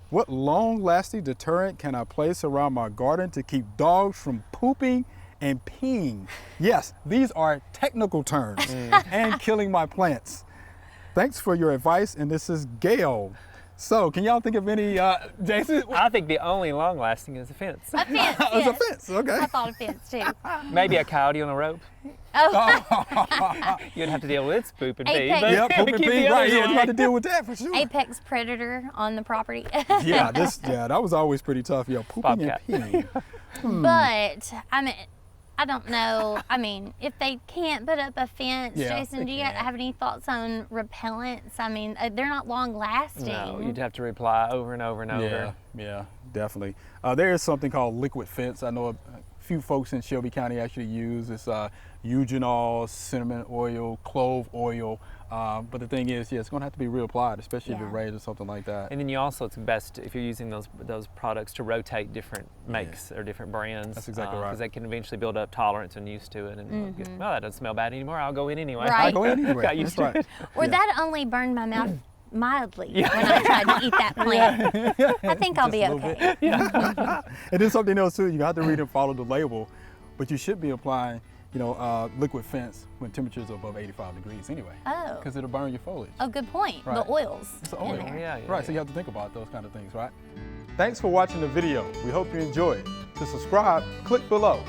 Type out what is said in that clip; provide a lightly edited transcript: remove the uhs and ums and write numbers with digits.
What long-lasting deterrent can I place around my garden to keep dogs from pooping and peeing? Yes, these are technical terms and killing my plants. Thanks for your advice, and this is Gail. So, can y'all think of any, Jason? I think the only long-lasting is a fence. A fence, It's a fence, okay. I thought a fence too. Maybe a coyote on a rope. Oh, You'd have to deal with its poop and pee. Apex. but Yeah, poop and keep pee, the right, others yeah, you away. have to deal with that for sure. apex predator on the property. Yeah, that was always pretty tough, yeah, pooping Bobcat. and peeing. But I mean, I don't know. I mean, if they can't put up a fence, Yeah, Jason, they do you can't. have any thoughts on repellents? I mean, they're not long lasting. No, you'd have to reply over and over and over. Yeah, definitely. There is something called liquid fence. I know a few folks in Shelby County actually use this eugenol, cinnamon oil, clove oil. But the thing is, yeah, it's going to have to be reapplied, especially if it Yeah. rains or something like that. And then you also, it's best if you're using those products to rotate different makes or different brands. That's exactly right. Because they can eventually build up tolerance and used to it. And well, that doesn't smell bad anymore. I'll go in anyway. Right. I go in anyway. Got used That's to right. Or Yeah. that only burned my mouth mildly when I tried to eat that plant. I think I'll be Just a little okay. bit. And then something else too, you have to read and follow the label, but you should be applying, liquid fence when temperatures are above 85 degrees anyway. Oh. Because it'll burn your foliage. Oh, good point. Right. The oils. It's the in oil. there. Yeah, Right, so you have to think about those kind of things, right? Thanks for watching the video. We hope you enjoyed. To subscribe, click below.